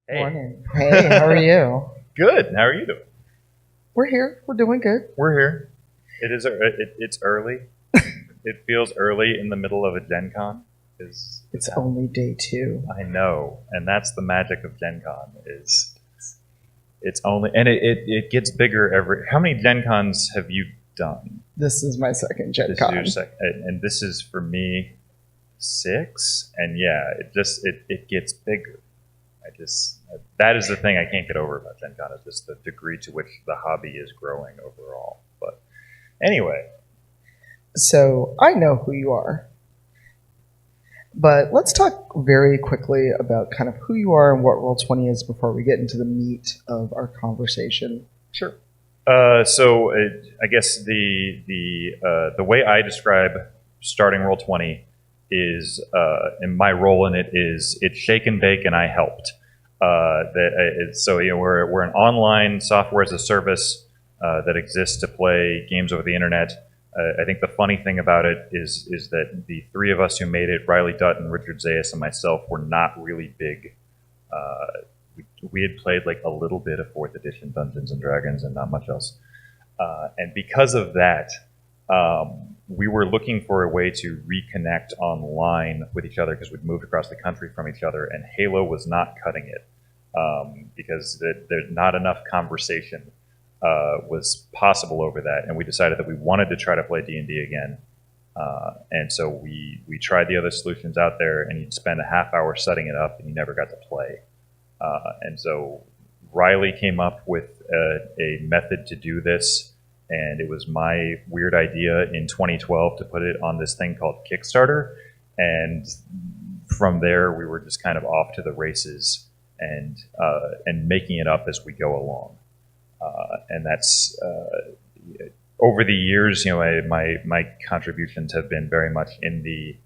Hey, Morning. Hey, how are you? good. How are you doing? We're here. We're doing good. We're here. It's early. It feels early in the middle of a Gen Con. Is It's how only day two. I know, and that's the magic of Gen Con. Is it's only and it gets bigger every. How many Gen Cons have you done? This is my second Gen This is your Con. second, and this is for me six. And yeah, it gets bigger. I just that is the thing I can't get over about Gen Con is just the degree to which the hobby is growing overall. But anyway, So I know who you are, but let's talk very quickly about kind of who you are and what Roll20 is before we get into the meat of our conversation. sure. So I guess the way I describe starting Roll20 is, and my role in it is it's shake and bake, and I helped. So we're an online software as a service that exists to play games over the internet. I think the funny thing about it is that the three of us who made it, Riley Dutton, Richard Zayas, and myself, were not really big. We had played like a little bit of fourth edition Dungeons and Dragons and not much else. And because of that, we were looking for a way to reconnect online with each other because we'd moved across the country from each other, and Halo was not cutting it because there's not enough conversation was possible over that, and we decided that we wanted to try to play D&D again. And so we tried the other solutions out there, and you'd spend a half hour setting it up, and you never got to play. And so Riley came up with a method to do this, and it was my weird idea in 2012 to put it on this thing called Kickstarter. And from there, we were just kind of off to the races and making it up as we go along. And that's over the years, my contributions have been very much in the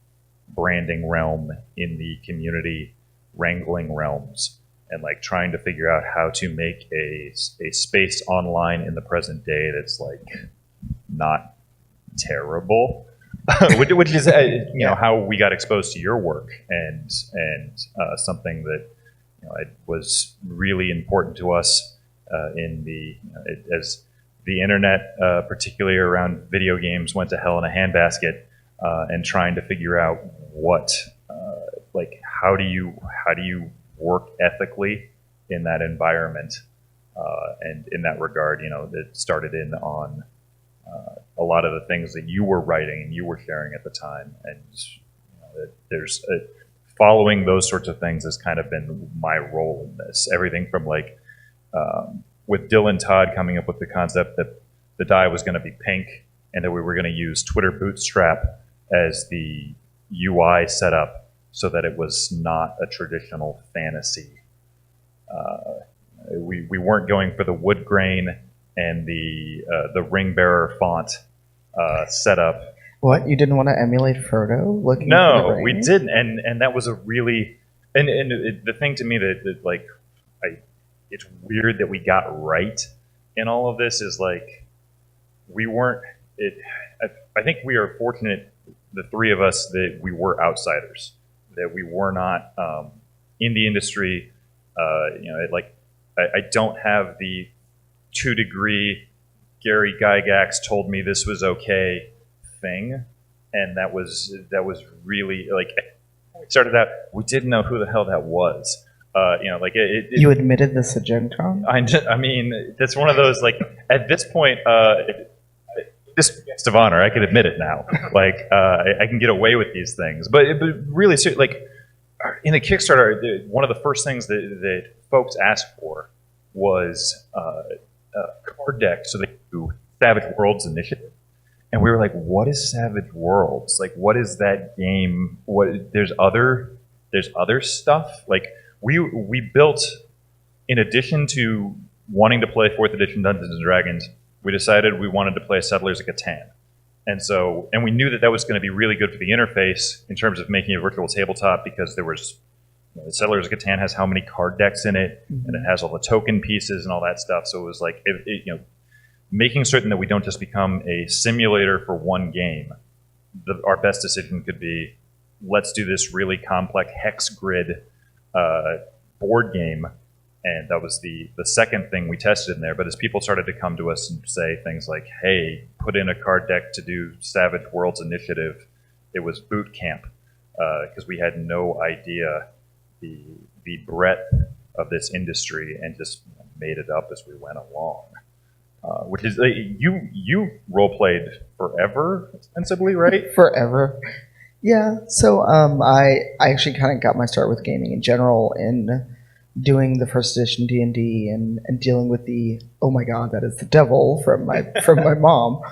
branding realm, in the community wrangling realms, and like trying to figure out how to make a space online in the present day that's like not terrible, which is how we got exposed to your work and something that it was really important to us in as the internet, particularly around video games, went to hell in a handbasket, and trying to figure out what how do you work ethically in that environment, and in that regard, it started in on a lot of the things that you were writing and you were sharing at the time, and there's following those sorts of things has kind of been my role in this. Everything from with Dylan Todd coming up with the concept that the die was going to be pink and that we were going to use Twitter Bootstrap as the UI setup so that it was not a traditional fantasy. We weren't going for the wood grain and the ring bearer font setup. What? You didn't want to emulate Frodo? Looking for the No, ring? we didn't, and that was a really the thing to me that it's weird that we got right in all of this is we weren't it. I think we are fortunate, the three of us, that we were outsiders, that we were not in the industry. I don't have the 2-degree Gary Gygax told me this was okay thing, and that was really when we started out, we didn't know who the hell that was. You admitted this at Gen Con? I mean, that's one of those at this point, this guest of honor, I can admit it now. I can get away with these things, but really, in the Kickstarter, one of the first things that folks asked for was a card deck so they could do Savage Worlds Initiative. And we were like, what is Savage Worlds? What is that game? There's other stuff. We built, in addition to wanting to play 4th edition Dungeons and Dragons, we decided we wanted to play Settlers of Catan. And we knew that was going to be really good for the interface in terms of making a virtual tabletop, because there was Settlers of Catan has how many card decks in it, and it has all the token pieces and all that stuff. So it was making certain that we don't just become a simulator for one game. Our best decision could be, let's do this really complex hex grid board game And that was the second thing we tested in there. But as people started to come to us and say things like, hey, put in a card deck to do Savage Worlds Initiative, it was boot camp, because we had no idea the breadth of this industry and just made it up as we went along. Which is, you role played forever, ostensibly, right? Forever. Yeah. So I actually kind of got my start with gaming in general in doing the first edition D&D and dealing with the, oh my god, that is the devil from my mom.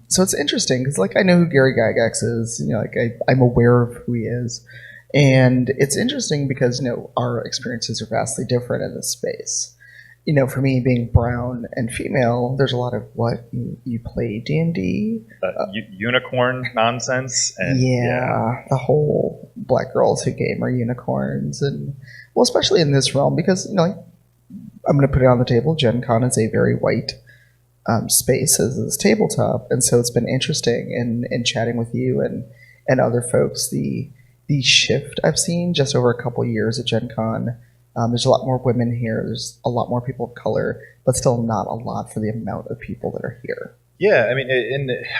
So it's interesting because like I know who Gary Gygax is, like I'm aware of who he is, and it's interesting because our experiences are vastly different in this space. For me being brown and female, there's a lot of what you play D&D, unicorn nonsense, and the whole black girls who game are unicorns, and well, especially in this realm because I'm going to put it on the table. Gen Con is a very white space as this tabletop, and so it's been interesting in chatting with you and other folks the shift I've seen just over a couple years at Gen Con. There's a lot more women here. There's a lot more people of color, but still not a lot for the amount of people that are here. Yeah, I mean,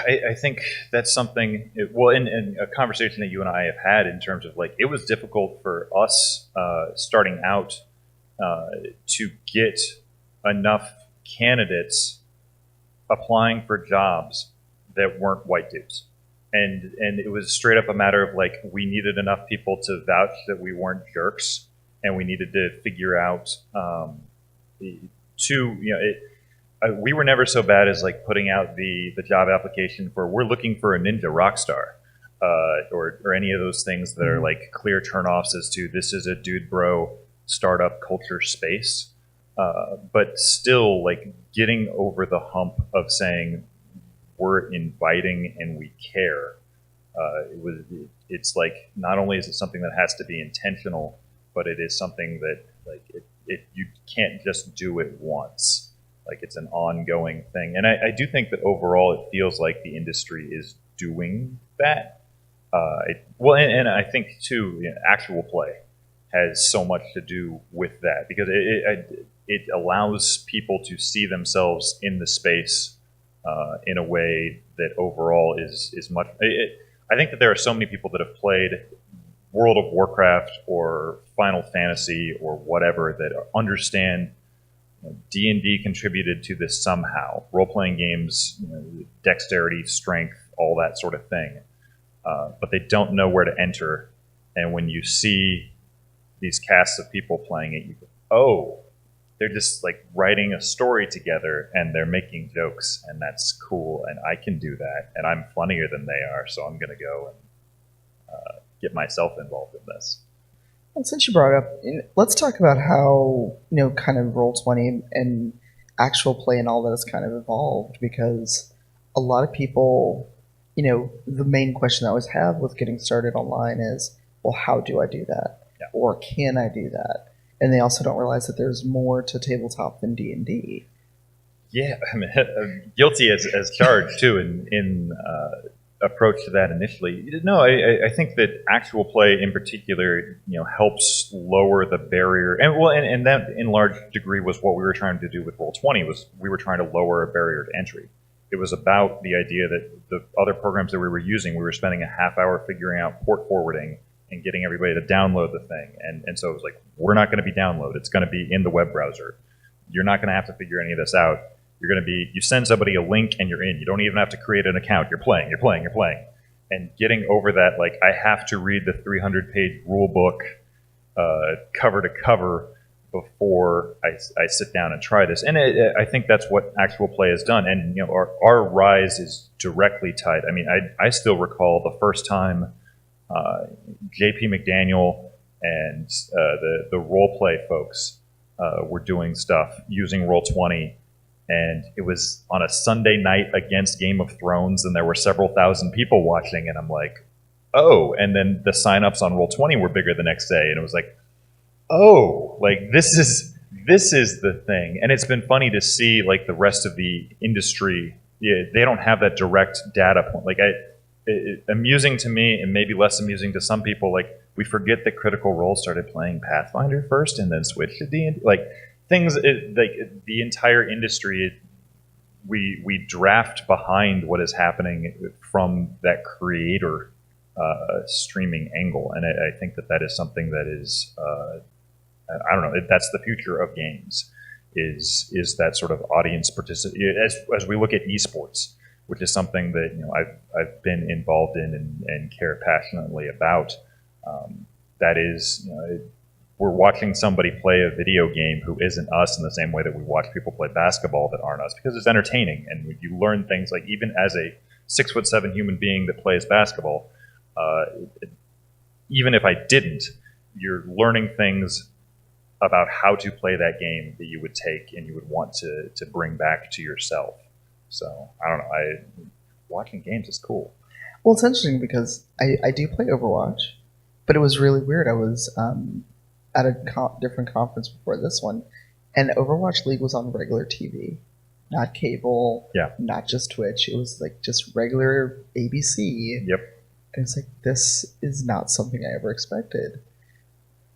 I think that's something. Well, in a conversation that you and I have had in terms of like, it was difficult for us starting out to get enough candidates applying for jobs that weren't white dudes, and it was straight up a matter of like, we needed enough people to vouch that we weren't jerks. And we needed to figure out we were never so bad as like putting out the job application for we're looking for a ninja rock star or any of those things that are like clear turnoffs as to this is a dude bro startup culture space. But still like getting over the hump of saying we're inviting and we care. It's like not only is it something that has to be intentional, but it is something that like you can't just do it once. Like it's an ongoing thing. And I do think that overall it feels like the industry is doing that. And I think too, actual play has so much to do with that because it allows people to see themselves in the space in a way that overall is much. I think that there are so many people that have played World of Warcraft or Final Fantasy or whatever that understand D&D contributed to this somehow. Role-playing games, dexterity, strength, all that sort of thing. But they don't know where to enter. And when you see these casts of people playing it, you go, oh, they're just like writing a story together and they're making jokes and that's cool and I can do that and I'm funnier than they are, so I'm going to go and get myself involved in this. And since you brought it up, let's talk about how kind of Roll20 and actual play and all that has kind of evolved, because a lot of people, the main question I always have with getting started online is, well, how do I do that? Yeah. Or can I do that? And they also don't realize that there's more to tabletop than D&D. Yeah, I mean, guilty as charged too in approach to that initially. No, I think that actual play in particular, helps lower the barrier, and that in large degree was what we were trying to do with Roll20. Was we were trying to lower a barrier to entry. It was about the idea that the other programs that we were using, we were spending a half hour figuring out port forwarding and getting everybody to download the thing, and so it was like, we're not going to be downloaded. It's going to be in the web browser. You're not going to have to figure any of this out. You're going to be, you send somebody a link and you're in. You don't even have to create an account. You're playing. And getting over that, like, I have to read the 300-page rule book cover to cover before I sit down and try this. And I think that's what actual play has done. And our rise is directly tied. I mean, I still recall the first time JP McDaniel and the role play folks were doing stuff using Roll20. And it was on a Sunday night against Game of Thrones, and there were several thousand people watching, and I'm like, oh. And then the signups on Roll20 were bigger the next day, and it was like, oh, like this is the thing. And it's been funny to see like the rest of the industry, they don't have that direct data point. Like amusing to me, and maybe less amusing to some people, like we forget that Critical Role started playing Pathfinder first and then switched to D&D. Like things, like the entire industry, we draft behind what is happening from that creator streaming angle, and I think that is something that is I don't know. That's the future of games. Is that sort of audience participation as we look at esports, which is something that I've been involved in and care passionately about. That is, we're watching somebody play a video game who isn't us in the same way that we watch people play basketball that aren't us, because it's entertaining and you learn things. Like even as a 6'7" human being that plays basketball, even if I didn't, you're learning things about how to play that game that you would take and you would want to bring back to yourself. So I don't know. Watching games is cool. Well, it's interesting because I do play Overwatch, but it was really weird. I was at a different conference before this one, and Overwatch League was on regular TV, not cable, not just Twitch. It was like just regular ABC. Yep. And it's like, this is not something I ever expected.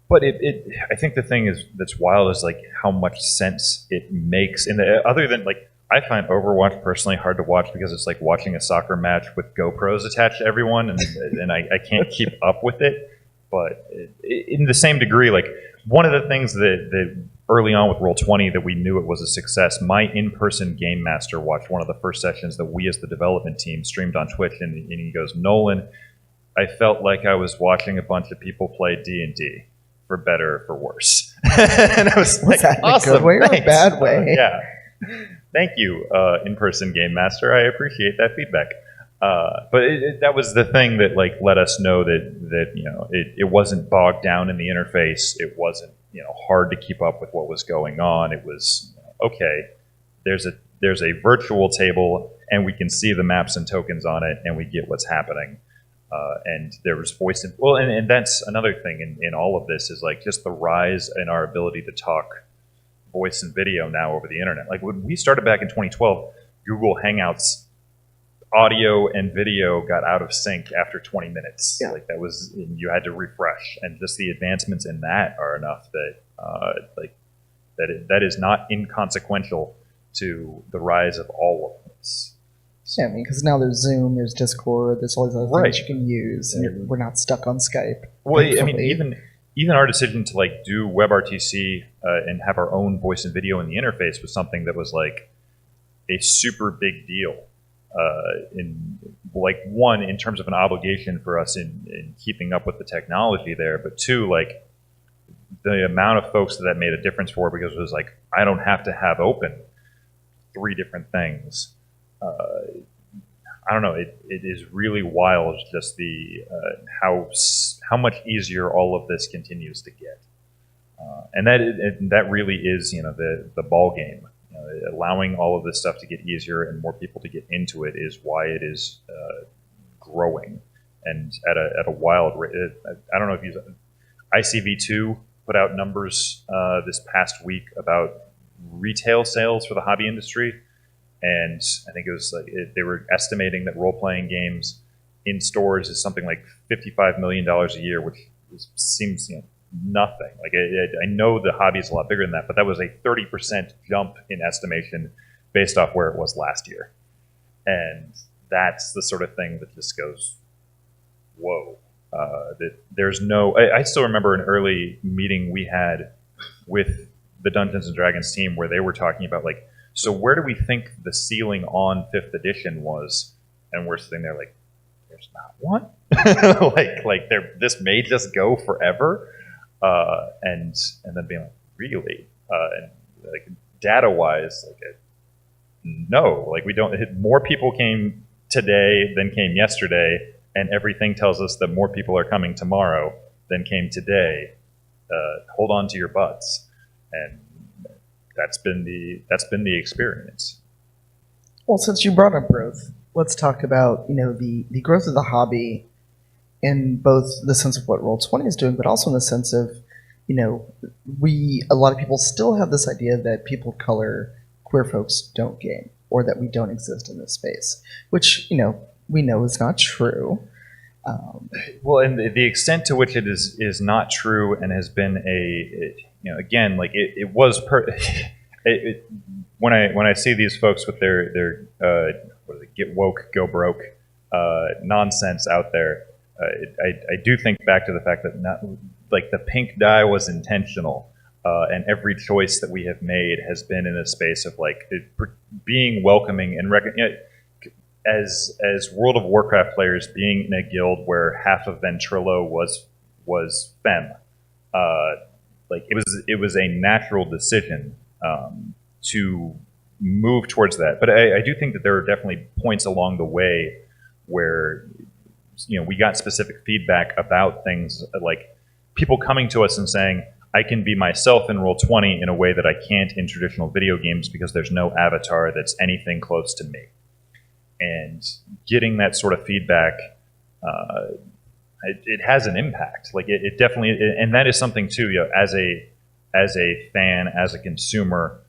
But I think the thing that's wild is like how much sense it makes. Other than like, I find Overwatch personally hard to watch because it's like watching a soccer match with GoPros attached to everyone, and I can't keep up with it. But in the same degree, like one of the things that early on with Roll20 that we knew it was a success, my in-person game master watched one of the first sessions that we as the development team streamed on Twitch, and he goes, "Nolan, I felt like I was watching a bunch of people play D&D. For better or for worse." And I was like, that awesome, in a good way or a thanks. bad way? Yeah. Thank you, in-person game master. I appreciate that feedback. But that was the thing that like let us know that it wasn't bogged down in the interface. It wasn't hard to keep up with what was going on. It was okay. There's a virtual table and we can see the maps and tokens on it and we get what's happening. And there was voice, and that's another thing in all of this is like just the rise in our ability to talk voice and video now over the internet. Like when we started back in 2012, Google Hangouts audio and video got out of sync after 20 minutes. Yeah. Like you had to refresh, and just the advancements in that are enough that that is not inconsequential to the rise of all of this. Yeah, I mean, because now there's Zoom, there's Discord, there's all these other things you can use, and we're not stuck on Skype. Well, I mean, even our decision to like do WebRTC and have our own voice and video in the interface was something that was like a super big deal. In like one, in terms of an obligation for us in keeping up with the technology there, but two, like the amount of folks that made a difference for, because it was like I don't have to have open 3 different things. I don't know. It is really wild, just the how much easier all of this continues to get, and that really is the ball game. Allowing all of this stuff to get easier and more people to get into it is why it is growing, and at a wild rate. I don't know if ICV2 put out numbers this past week about retail sales for the hobby industry. And I think it was like they were estimating that role-playing games in stores is something like $55 million a year, which seems nothing. Like I know the hobby is a lot bigger than that, but that was a 30% jump in estimation based off where it was last year. And that's the sort of thing that just goes, whoa. That there's no. I still remember an early meeting we had with the Dungeons and Dragons team where they were talking about like, so where do we think the ceiling on 5th edition was? And we're sitting there like, there's not one. like this may just go forever. And then being like, really? And like data wise, like no, like we don't. More people came today than came yesterday, and everything tells us that more people are coming tomorrow than came today. Hold on to your butts. And that's been the experience. Well, since you brought up growth, let's talk about the growth of the hobby in both the sense of what Roll20 is doing, but also in the sense of a lot of people still have this idea that people of color, queer folks don't game, or that we don't exist in this space, which we know is not true. Well, and the extent to which it is not true and has been again, like it was when I see these folks with their what is it, get woke, go broke nonsense out there, I do think back to the fact that like the pink dye was intentional, and every choice that we have made has been in a space of like being welcoming and as World of Warcraft players, being in a guild where half of Ventrilo was femme, like it was a natural decision to move towards that. But I do think that there are definitely points along the way where we got specific feedback about things, like people coming to us and saying, I can be myself in Roll20 in a way that I can't in traditional video games because there's no avatar that's anything close to me. And getting that sort of feedback, it has an impact. Like it definitely, and that is something too. As a fan, as a consumer,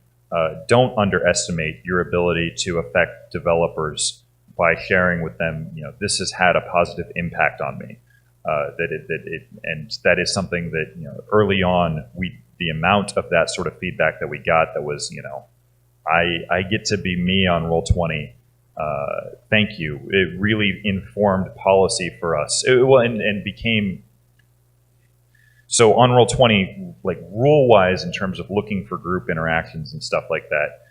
don't underestimate your ability to affect developers by sharing with them. This has had a positive impact on me. And that is something that early on the amount of that sort of feedback that we got that was I get to be me on Roll20. Thank you. It really informed policy for us. And became so on Roll20, like rule-wise, in terms of looking for group interactions and stuff like that.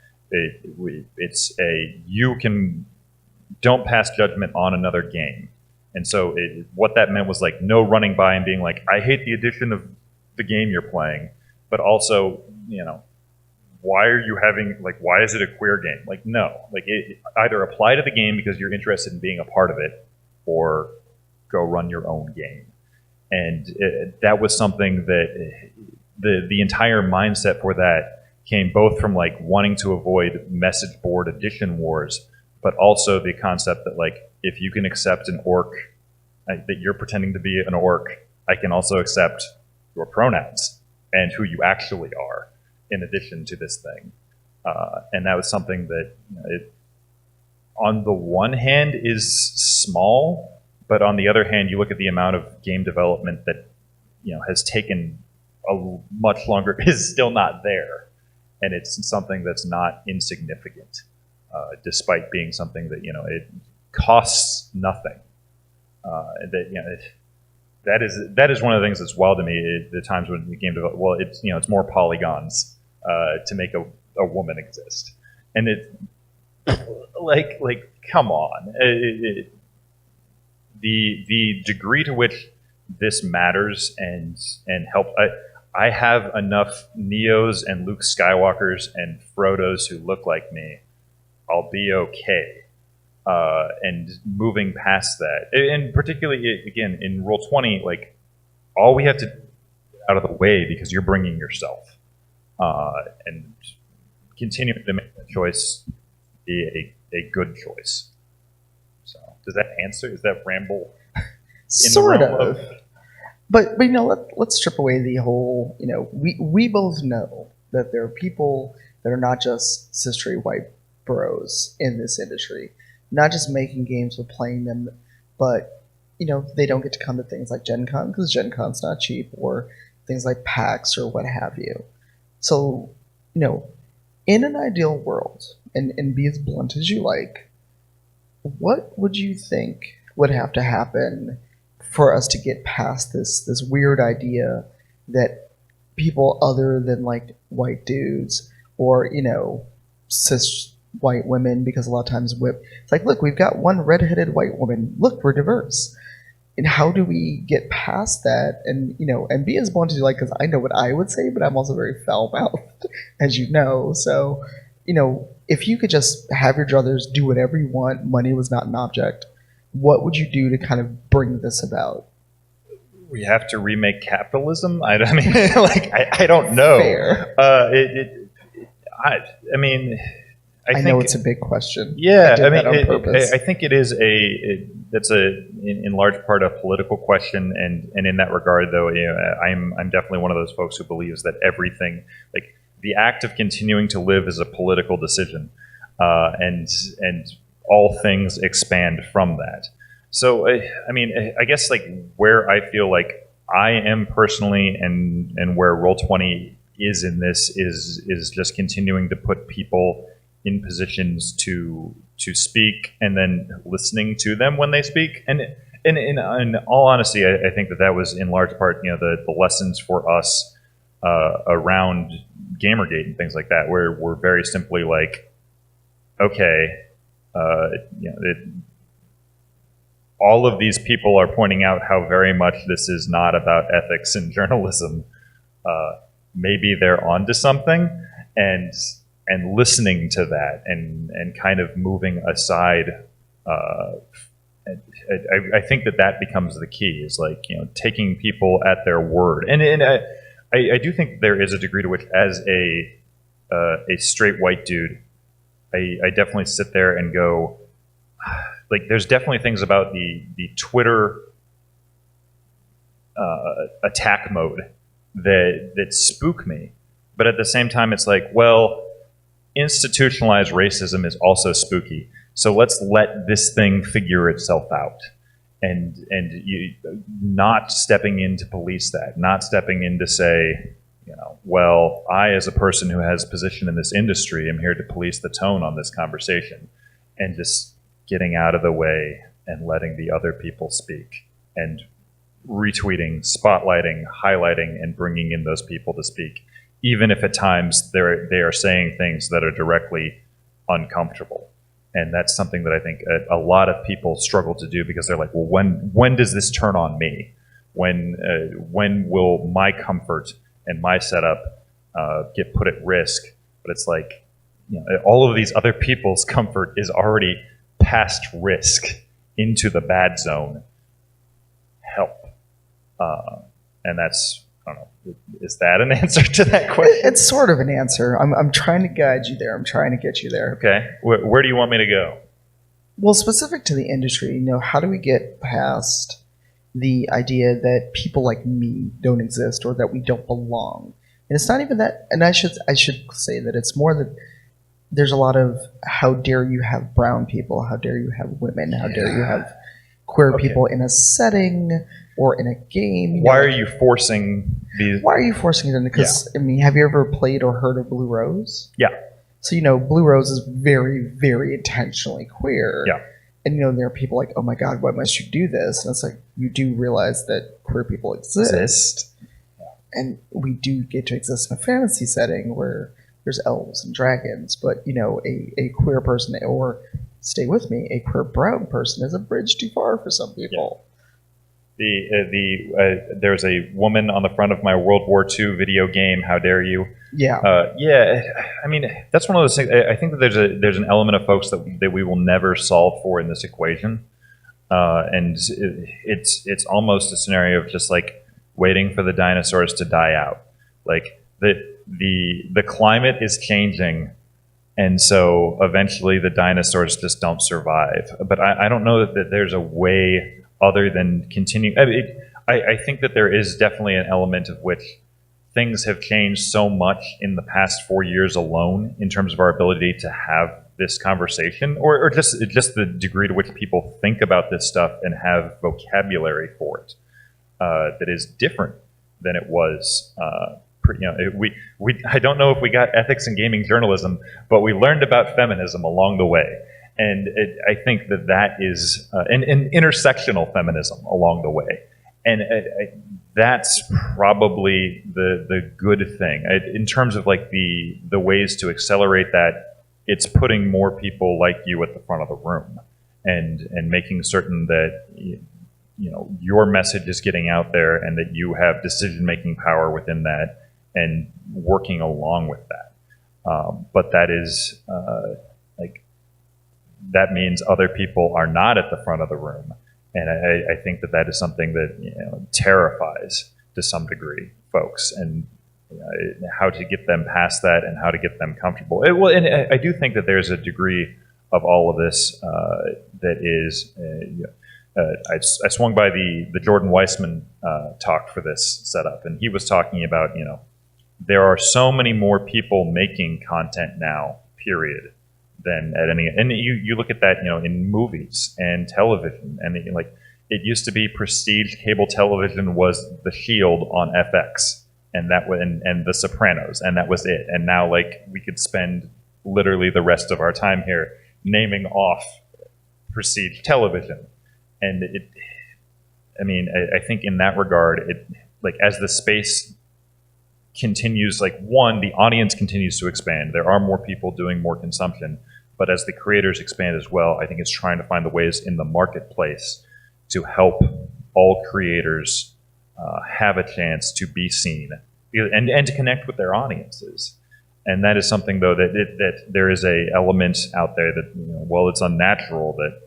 Don't pass judgment on another game. And so what that meant was like no running by and being like, I hate the addition of the game you're playing, but also why are you why is it a queer game? Like, no, like either apply to the game because you're interested in being a part of it, or go run your own game. And that was something that the entire mindset for that came both from like wanting to avoid message board addition wars, but also the concept that like, if you can accept an orc, that you're pretending to be an orc, I can also accept your pronouns and who you actually are, in addition to this thing. And that was something that on the one hand is small, but on the other hand, you look at the amount of game development that has taken a much longer, is still not there. And it's something that's not insignificant, despite being something that it costs nothing. That is one of the things that's wild to me. The times when the game development, well, it's more polygons to make a woman exist, and it like come on, the degree to which this matters and help. I have enough Neos and Luke Skywalkers and Frodos who look like me. I'll be okay. And moving past that, and particularly again in Roll20, like all we have to out of the way because you're bringing yourself, and continuing to make the choice be a good choice. So does that answer? Is that ramble? Sort of. But let's strip away the whole. We both know that there are people that are not just cis straight white bros in this industry. Not just making games but playing them, but they don't get to come to things like Gen Con because Gen Con's not cheap, or things like PAX or what have you. So, in an ideal world, and be as blunt as you like, what would you think would have to happen for us to get past this weird idea that people other than like white dudes or cis white women, because a lot of times it's like, look, we've got one redheaded white woman, look, we're diverse. And how do we get past that and and be as blunt as you like, because I know what I would say, but I'm also very foul-mouthed, as you know. So if you could just have your druthers do whatever you want, money was not an object, what would you do to kind of bring this about? We have to remake capitalism. I mean, like I don't know. Fair. I mean, I know it's a big question. Yeah, I think it is that's in large part a political question, and in that regard, though, I'm definitely one of those folks who believes that everything, like the act of continuing to live, is a political decision, and all things expand from that. So I mean, I guess like where I feel like I am personally, and where Roll20 is in this is just continuing to put people in positions to speak, and then listening to them when they speak. And in all honesty, I think that was in large part, the lessons for us around Gamergate and things like that, where we're very simply like, okay, all of these people are pointing out how very much this is not about ethics in journalism. Maybe they're onto something, and listening to that, and kind of moving aside. I think that becomes the key, is like, taking people at their word, and I do think there is a degree to which, as a straight white dude, I definitely sit there and go, like, there's definitely things about the Twitter attack mode that spook me, but at the same time, it's like, well, institutionalized racism is also spooky, so let's let this thing figure itself out, and you not stepping in to police that, not stepping in to say, well, I, as a person who has position in this industry, am here to police the tone on this conversation, and just getting out of the way and letting the other people speak, and retweeting, spotlighting, highlighting, and bringing in those people to speak, even if at times they are saying things that are directly uncomfortable. And that's something that I think a lot of people struggle to do, because they're like, well, when does this turn on me? When will my comfort and my setup get put at risk? But it's like, all of these other people's comfort is already past risk into the bad zone. Help. And that's, I don't know, is that an answer to that question? It's sort of an answer. I'm trying to guide you there. I'm trying to get you there. Okay. Where do you want me to go? Well, specific to the industry, how do we get past the idea that people like me don't exist, or that we don't belong? And it's not even that, and I should say that it's more that there's a lot of, how dare you have brown people, how dare you have women, how dare you have queer people in a setting or in a game. Why are you forcing these? Why are you forcing them? Because, I mean, have you ever played or heard of Blue Rose? Yeah. So, Blue Rose is very, very intentionally queer. Yeah. And, there are people like, oh my God, why must you do this? And it's like, you do realize that queer people exist. And we do get to exist in a fantasy setting where there's elves and dragons. But, a queer person, or stay with me, a queer brown person is a bridge too far for some people. Yeah. There's a woman on the front of my World War II video game. How dare you? Yeah. Yeah. I mean, that's one of those things. I think that there's an element of folks that we will never solve for in this equation, and it's almost a scenario of just like waiting for the dinosaurs to die out. Like the climate is changing, and so eventually the dinosaurs just don't survive. But I don't know that there's a way other than continue. I think that there is definitely an element of which things have changed so much in the past 4 years alone, in terms of our ability to have this conversation, or just the degree to which people think about this stuff and have vocabulary for it, that is different than it was. I don't know if we got ethics in gaming journalism, but we learned about feminism along the way. And I think that is an intersectional feminism along the way. And that's probably the good thing. In terms of like the ways to accelerate that, it's putting more people like you at the front of the room, and making certain that your message is getting out there, and that you have decision-making power within that, and working along with that. But that is that means other people are not at the front of the room. And I think that is something that terrifies, to some degree, folks, and how to get them past that, and how to get them comfortable. And I do think that there's a degree of all of this that is. I swung by the Jordan Weissman talk for this setup, and he was talking about there are so many more people making content now, period, than at any. And you look at that, in movies and television, and it used to be prestige cable television was The Shield on FX, and and The Sopranos, and that was it. And now we could spend literally the rest of our time here naming off prestige television, and I think in that regard, as the space continues, one, the audience continues to expand. There are more people doing more consumption, but as the creators expand as well, I think it's trying to find the ways in the marketplace to help all creators have a chance to be seen and to connect with their audiences. And that is something, though, that there is a element out there that, it's unnatural that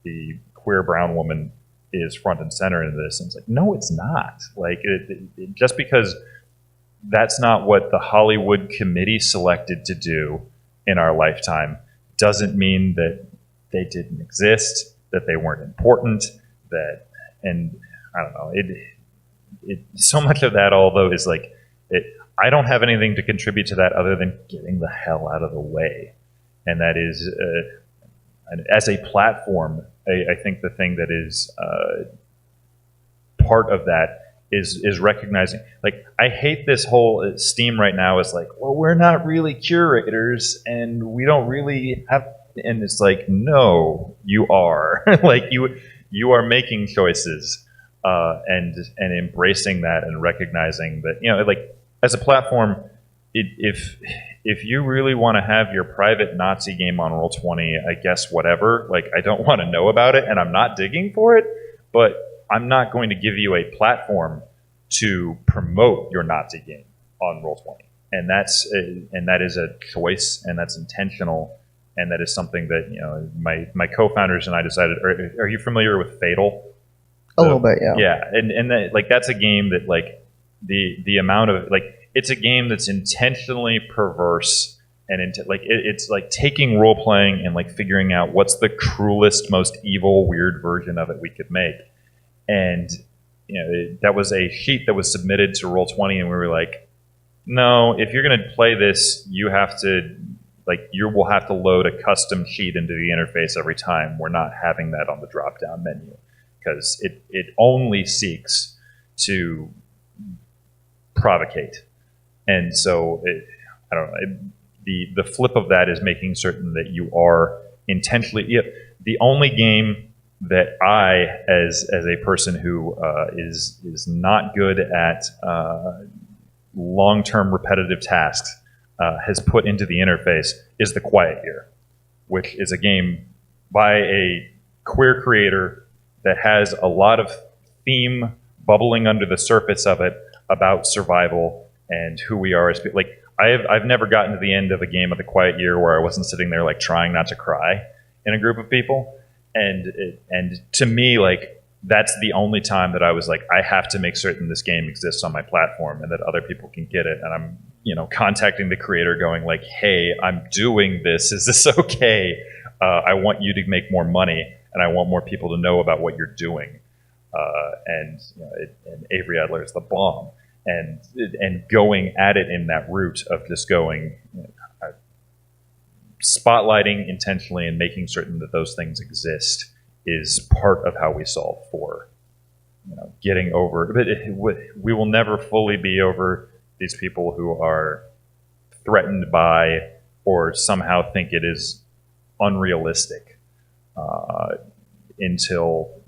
the queer brown woman is front and center in this. And it's no, it's not. Just because that's not what the Hollywood committee selected to do in our lifetime doesn't mean that they didn't exist, that they weren't important, and I don't know. So much of that, although, is I don't have anything to contribute to that other than getting the hell out of the way. And that is, as a platform, I think the thing that is part of that is recognizing, I hate this whole steam right now is well, we're not really curators and we don't really have, and it's no, you are. You are making choices and embracing that and recognizing that, as a platform, if you really want to have your private Nazi game on Roll20, I guess whatever, I don't want to know about it and I'm not digging for it, but I'm not going to give you a platform to promote your Nazi game on Roll20. And that is a choice, and that's intentional, and that is something that my co-founders and I decided. Are you familiar with Fatal? A little bit, yeah. Yeah, and that's a game that the amount of it's a game that's intentionally perverse and it's taking role playing and figuring out what's the cruelest, most evil, weird version of it we could make. And that was a sheet that was submitted to Roll20, and we were no, if you're going to play this, you have to you will have to load a custom sheet into the interface every time. We're not having that on the drop down menu because it only seeks to provocate. And so I don't know. The flip of that is making certain that you are intentionally. The only game that I, as a person who is not good at long-term repetitive tasks, has put into the interface is The Quiet Year, which is a game by a queer creator that has a lot of theme bubbling under the surface of it about survival and who we are as people. I've never gotten to the end of a game of The Quiet Year where I wasn't sitting there trying not to cry in a group of people. And to me, that's the only time that I was I have to make certain this game exists on my platform and that other people can get it. And I'm, contacting the creator going hey, I'm doing this. Is this okay? I want you to make more money and I want more people to know about what you're doing. And Avery Adler is the bomb. And going at it in that route of just going, spotlighting intentionally and making certain that those things exist is part of how we solve for getting over. But we will never fully be over these people who are threatened by or somehow think it is unrealistic until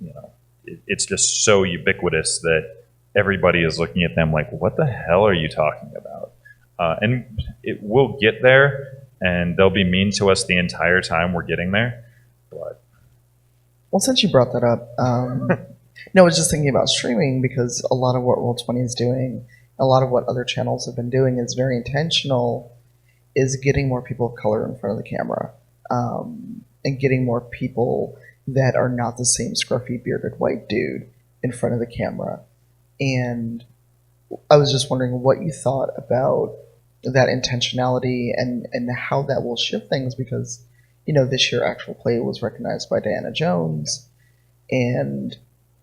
it's just so ubiquitous that everybody is looking at them what the hell are you talking about? And it will get there. And they'll be mean to us the entire time we're getting there. But well, since you brought that up, no, I was just thinking about streaming because a lot of what Roll20 is doing, a lot of what other channels have been doing is very intentional, is getting more people of color in front of the camera and getting more people that are not the same scruffy, bearded white dude in front of the camera. And I was just wondering what you thought about that intentionality and how that will shift things because, this year Actual Play was recognized by Diana Jones and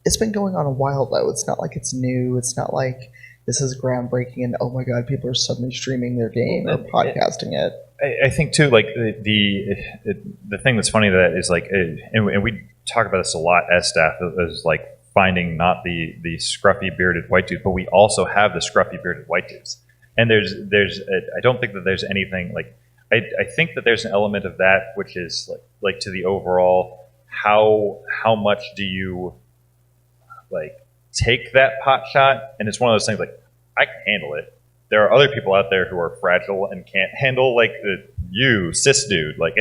it's been going on a while though. It's not like it's new. It's not like this is groundbreaking and oh my God, people are suddenly streaming their game or podcasting it. I think too, like the thing that's funny to that is like, and we talk about this a lot as staff, is like finding not the scruffy bearded white dude, but we also have the scruffy bearded white dudes. And I don't think that there's anything like, I think that there's an element of that which is like to the overall, how much do you like take that pot shot? And it's one of those things like, I can handle it. There are other people out there who are fragile and can't handle like you, cis dude. Like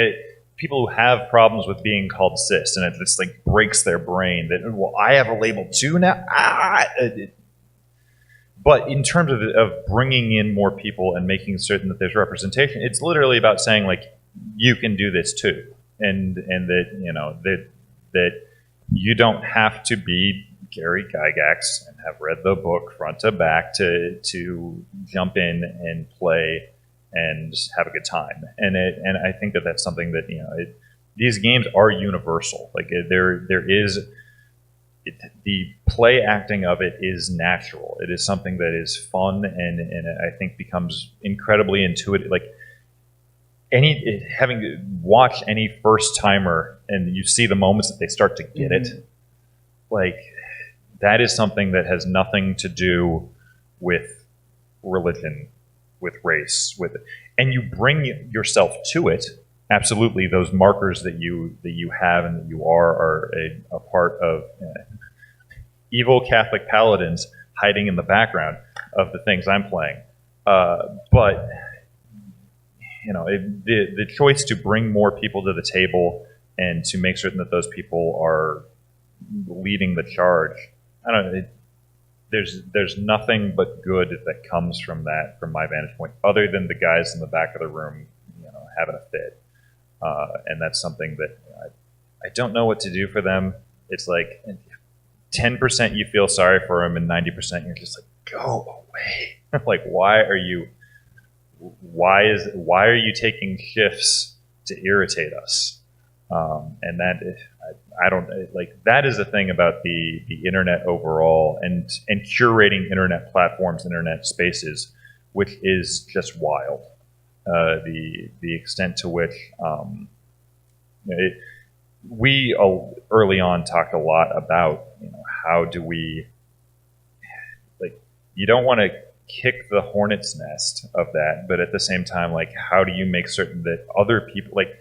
people who have problems with being called cis, and it just like breaks their brain that, well, I have a label too now. But in terms of bringing in more people and making certain that there's representation, it's literally about saying like, you can do this too, and that, you know, that you don't have to be Gary Gygax and have read the book front to back to jump in and play and have a good time. And I think that that's something that, you know, these games are universal. Like there is the play acting of it is natural. It is something that is fun and I think becomes incredibly intuitive. Like having to watch any first timer and you see the moments that they start to get it, like that is something that has nothing to do with religion, with race, with it. And you bring yourself to it. Absolutely, those markers that you have and that you are a part of evil Catholic paladins hiding in the background of the things I'm playing. But you know, the choice to bring more people to the table and to make certain that those people are leading the charge, I don't know. There's nothing but good that comes from that, from my vantage point, other than the guys in the back of the room, you know, having a fit. And that's something that I don't know what to do for them. It's like 10% you feel sorry for them, and 90% you're just like, go away. Like, why are you taking shifts to irritate us? And that I don't like. That is the thing about the internet overall, and curating internet platforms, internet spaces, which is just wild. The extent to which we early on talked a lot about, you know, how do we, like, you don't want to kick the hornet's nest of that, but at the same time, like, how do you make certain that other people, like,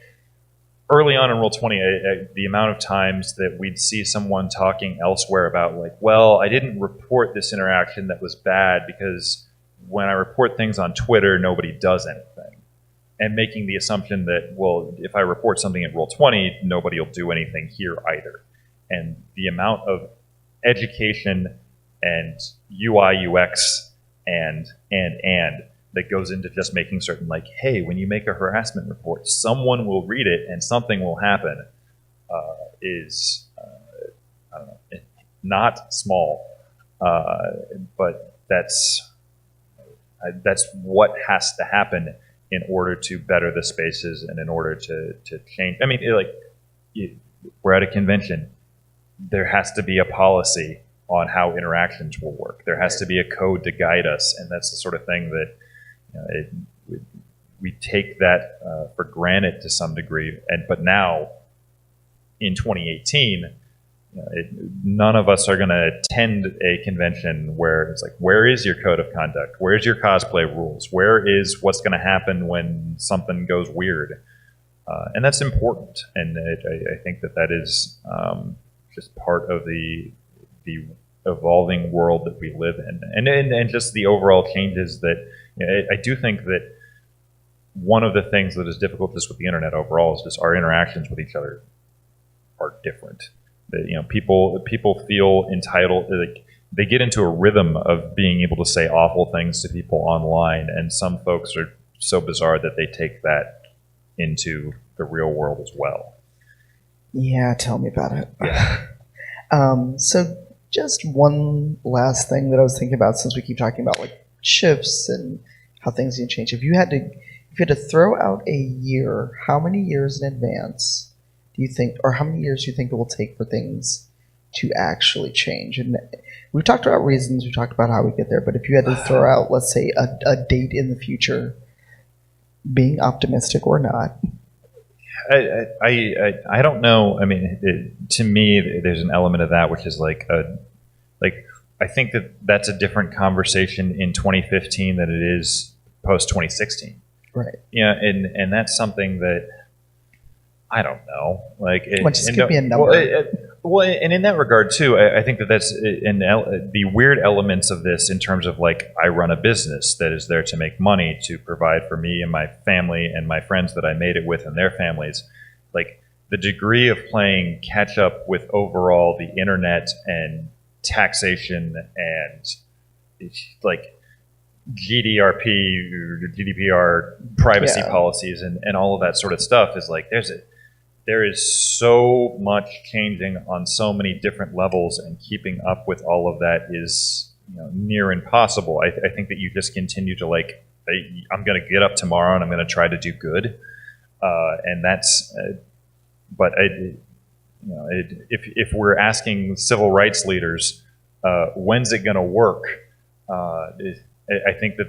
early on in Roll20, the amount of times that we'd see someone talking elsewhere about, like, well, I didn't report this interaction that was bad because when I report things on Twitter, nobody does anything. And making the assumption that, well, if I report something at Roll20, nobody will do anything here either. And the amount of education and UI, UX, and that goes into just making certain, like, hey, when you make a harassment report, someone will read it and something will happen, is, I don't know, not small, but that's what has to happen in order to better the spaces and in order to change. I mean, we're at a convention. There has to be a policy on how interactions will work. There has to be a code to guide us, and that's the sort of thing that, we take that for granted to some degree. But now, in 2018, none of us are going to attend a convention where it's like, where is your code of conduct? Where's your cosplay rules? Where is what's going to happen when something goes weird? And that's important. And I think that is just part of the evolving world that we live in, and just the overall changes that, I do think that one of the things that is difficult just with the internet overall is just our interactions with each other are different. That, people feel entitled, like they get into a rhythm of being able to say awful things to people online, and some folks are so bizarre that they take that into the real world as well. Yeah, tell me about it. Yeah. So just one last thing that I was thinking about, since we keep talking about like shifts and how things can change. If you had to throw out a year, how many years in advance do you think, or how many years do you think it will take for things to actually change? And we've talked about reasons, we talked about how we get there, but if you had to throw out, let's say, a date in the future, being optimistic or not. I don't know. I mean, to me, there's an element of that which is like I think that that's a different conversation in 2015 than it is post 2016. Right. Yeah, and that's something that I don't know. Like, Just give me a number. Well, and in that regard too, I think that that's the weird elements of this in terms of like I run a business that is there to make money to provide for me and my family and my friends that I made it with and their families. Like the degree of playing catch up with overall the internet and taxation and like GDRP, GDPR privacy policies and all of that sort of stuff is like there is so much changing on so many different levels, and keeping up with all of that is near impossible. I think that you just continue to like, I'm going to get up tomorrow and I'm going to try to do good, and that's. But if we're asking civil rights leaders, when's it going to work? I think that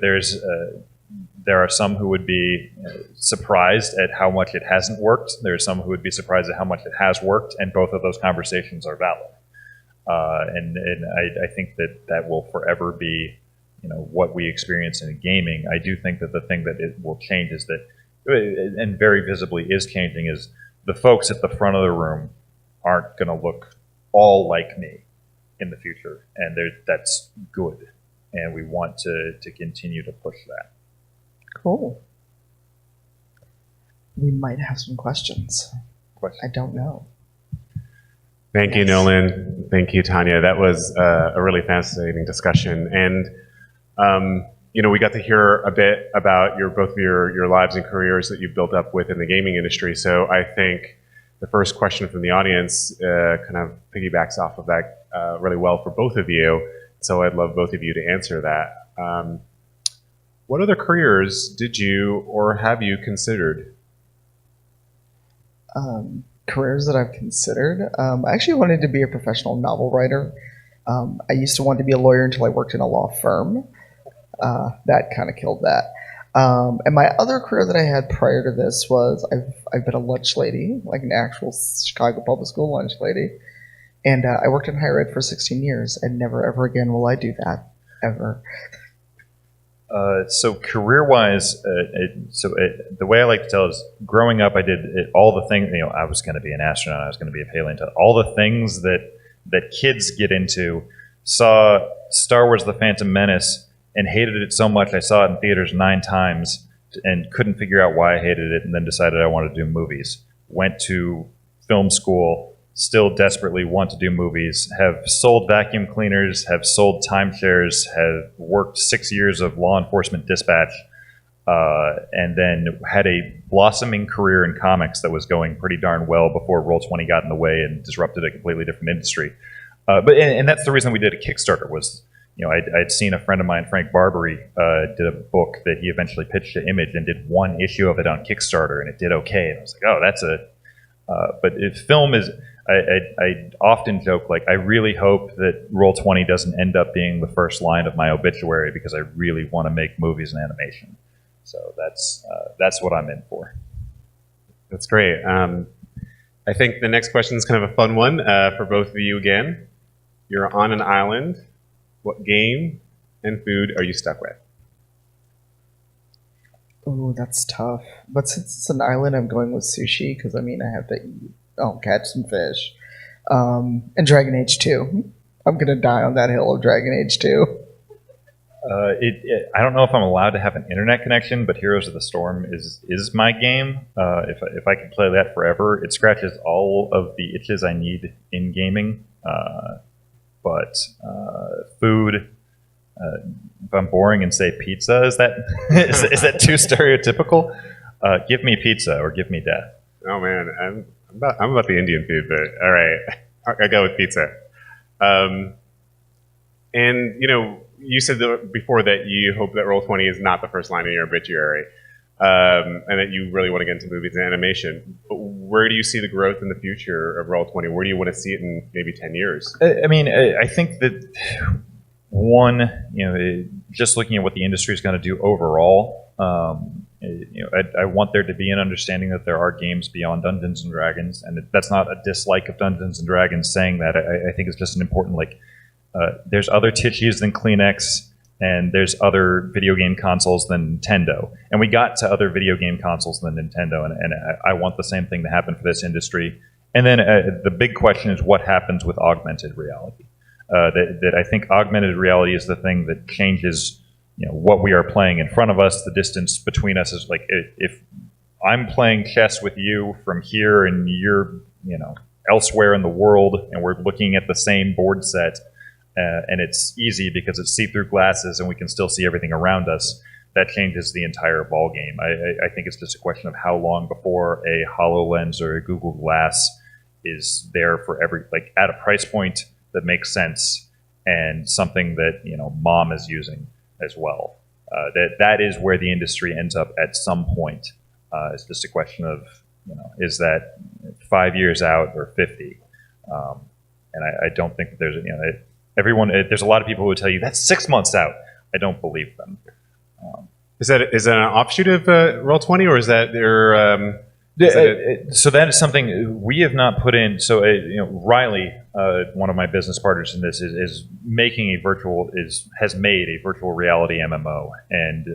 there are some who would be surprised at how much it hasn't worked. There are some who would be surprised at how much it has worked, and both of those conversations are valid. And I think that will forever be, what we experience in gaming. I do think that the thing that it will change is that, and very visibly is changing, is the folks at the front of the room aren't going to look all like me in the future, and that's good, and we want to continue to push that. Cool. We might have some questions. I don't know. Thank you, Nolan. Thank you, Tanya. That was a really fascinating discussion. And, we got to hear a bit about both of your lives and careers that you've built up within the gaming industry. So I think the first question from the audience kind of piggybacks off of that really well for both of you. So I'd love both of you to answer that. What other careers did you or have you considered? Careers that I've considered. I actually wanted to be a professional novel writer. I used to want to be a lawyer until I worked in a law firm. That kind of killed that. And my other career that I had prior to this was I've been a lunch lady, like an actual Chicago public school lunch lady. And I worked in higher ed for 16 years, and never ever again will I do that, ever. So career-wise, the way I like to tell is, growing up, I did all the things. I was going to be an astronaut. I was going to be a paleontologist. All the things that kids get into. Saw Star Wars: The Phantom Menace and hated it so much I saw it in theaters 9 times and couldn't figure out why I hated it, and then decided I wanted to do movies. Went to film school. Still desperately want to do movies, have sold vacuum cleaners, have sold timeshares, have worked 6 years of law enforcement dispatch, and then had a blossoming career in comics that was going pretty darn well before Roll20 got in the way and disrupted a completely different industry. And that's the reason we did a Kickstarter was, I'd seen a friend of mine, Frank Barbary, did a book that he eventually pitched to Image and did 1 issue of it on Kickstarter, and it did okay. And I was like, oh, that's but if film is... I often joke, like, I really hope that Roll20 doesn't end up being the first line of my obituary, because I really want to make movies and animation. So that's what I'm in for. That's great. I think the next question is kind of a fun one for both of you again. You're on an island. What game and food are you stuck with? Oh, that's tough. But since it's an island, I'm going with sushi, because I have to eat. I'll catch some fish. And Dragon Age 2. I'm going to die on that hill of Dragon Age 2. I don't know if I'm allowed to have an internet connection, but Heroes of the Storm is my game. If I could play that forever, it scratches all of the itches I need in gaming. But food, if I'm boring and say pizza, is that is that too stereotypical? Give me pizza or give me death. Oh man, I'm about the Indian food, but all right, I'll go with pizza. And you said before that you hope that Roll20 is not the first line in your obituary, and that you really want to get into movies and animation. But where do you see the growth in the future of Roll20? Where do you want to see it in maybe 10 years? I think that one, just looking at what the industry is going to do overall, I want there to be an understanding that there are games beyond Dungeons and Dragons, and that's not a dislike of Dungeons and Dragons saying that. I think it's just an important, like, there's other tissues than Kleenex, and there's other video game consoles than Nintendo. And we got to other video game consoles than Nintendo, and I want the same thing to happen for this industry. And then the big question is what happens with augmented reality. That I think augmented reality is the thing that changes, what we are playing in front of us. The distance between us is like, if I'm playing chess with you from here and you're, elsewhere in the world, and we're looking at the same board set, and it's easy because it's see-through glasses and we can still see everything around us, that changes the entire ball game. I think it's just a question of how long before a HoloLens or a Google Glass is there for at a price point that makes sense, and something that mom is using as well. That is where the industry ends up at some point. It's just a question of is that 5 years out or 50? And I don't think that there's there's a lot of people who would tell you that's 6 months out. I don't believe them. Is that an offshoot of Roll20, or is that their? So that is something we have not put in. So Riley, one of my business partners in this, is making has made a virtual reality MMO, and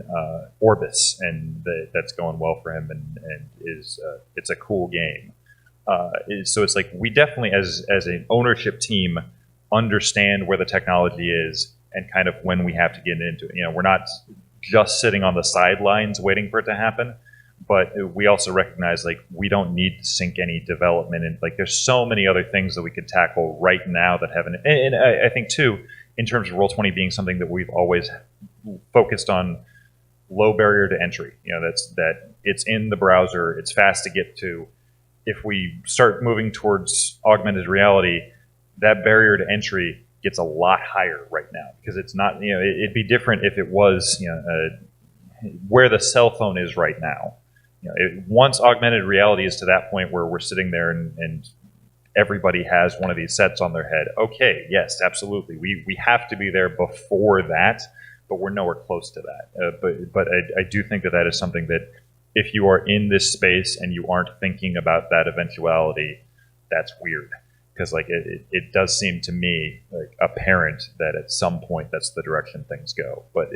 Orbis, and that's going well for him, and it's a cool game. So it's like we definitely, as an ownership team, understand where the technology is and kind of when we have to get into it. We're not just sitting on the sidelines waiting for it to happen, but we also recognize we don't need to sink any development in. There's so many other things that we could tackle right now that haven't. And I think too, in terms of Roll20 being something that we've always focused on, low barrier to entry. That it's in the browser, it's fast to get to. If we start moving towards augmented reality, that barrier to entry gets a lot higher right now, because it's not, it'd be different if it was, where the cell phone is right now. Once augmented reality is to that point where we're sitting there and everybody has one of these sets on their head, okay, yes, absolutely. We have to be there before that, but we're nowhere close to that. But I do think that is something that if you are in this space and you aren't thinking about that eventuality, that's weird. Because it does seem to me apparent that at some point that's the direction things go, but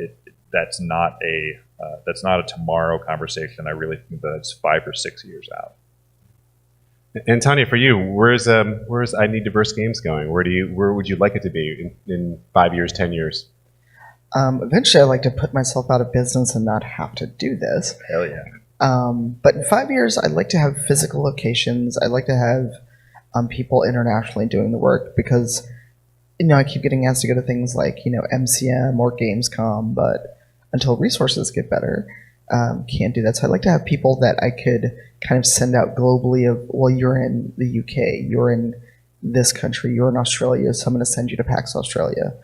that's not a tomorrow conversation. I really think that it's 5 or 6 years out. And Tanya, for you, where's I Need Diverse Games going? Where would you like it to be in 5 years, 10 years? Eventually, I'd like to put myself out of business and not have to do this. Hell yeah. But in 5 years, I'd like to have physical locations. I'd like to have people internationally doing the work, because I keep getting asked to go to things like MCM or Gamescom, but until resources get better, can't do that. So I'd like to have people that I could kind of send out globally of, well, you're in the UK, you're in this country, you're in Australia, so I'm going to send you to PAX Australia.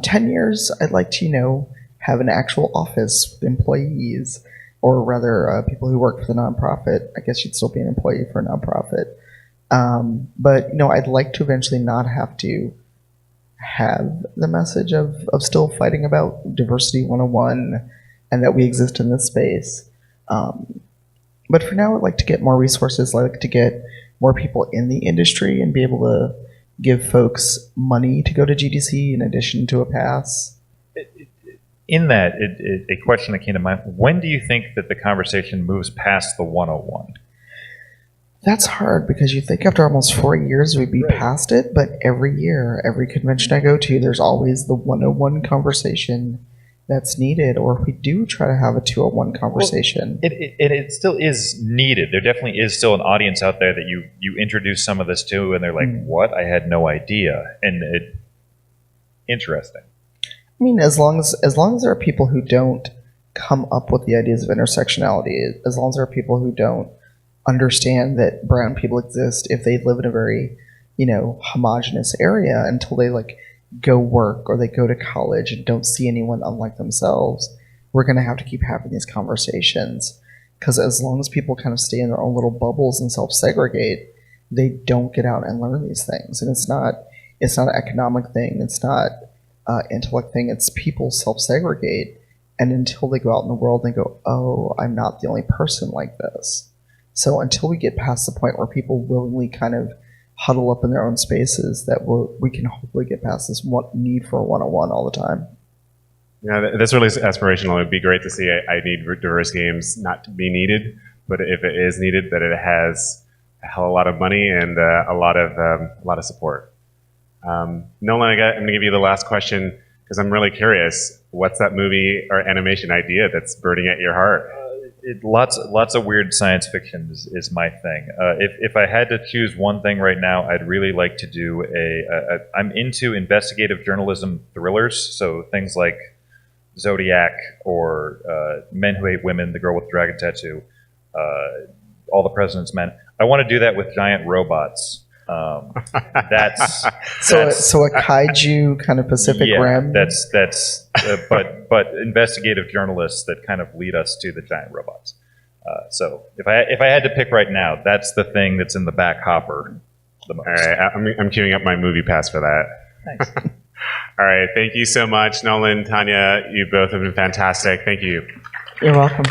10 years, I'd like to have an actual office with employees, or rather people who work for the nonprofit. I guess you'd still be an employee for a nonprofit. But I'd like to eventually not have to have the message of still fighting about diversity 101 and that we exist in this space. But for now, I'd like to get more resources. I'd like to get more people in the industry and be able to give folks money to go to GDC in addition to a pass. In that, a question that came to mind: when do you think that the conversation moves past the 101? That's hard, because you think after almost 4 years we'd be past it, but every year, every convention I go to, there's always the 101 conversation that's needed, or if we do try to have a 201 conversation. Well, it still is needed. There definitely is still an audience out there that you introduce some of this to, and they're like, what? I had no idea. And interesting. I mean, as long as there are people who don't come up with the ideas of intersectionality, as long as there are people who don't understand that brown people exist if they live in a very, homogenous area until they go work or they go to college and don't see anyone unlike themselves, we're going to have to keep having these conversations. Because as long as people kind of stay in their own little bubbles and self-segregate, they don't get out and learn these things. And it's not an economic thing. It's not intellect thing. It's people self-segregate, And until they go out in the world and go, oh, I'm not the only person like this. So until we get past the point where people willingly kind of huddle up in their own spaces, we can hopefully get past this need for a one-on-one all the time. Yeah, that's really aspirational. It'd be great to see I need diverse games not to be needed, but if it is needed, that it has a hell of a lot of money and a lot of support. Nolan, I'm going to give you the last question because I'm really curious. What's that movie or animation idea that's burning at your heart? Lots of weird science fiction is my thing. If I had to choose one thing right now, I'd really like to do I'm into investigative journalism thrillers, so things like Zodiac or Men Who Hate Women, The Girl with the Dragon Tattoo, All the President's Men. I want to do that with giant robots. That's so a kaiju kind of Pacific Rim. But investigative journalists that kind of lead us to the giant robots. So if I had to pick right now, that's the thing that's in the back hopper the most. All right, I'm queuing up my movie pass for that. Thanks. All right, thank you so much, Nolan, Tanya. You both have been fantastic. Thank you. You're welcome.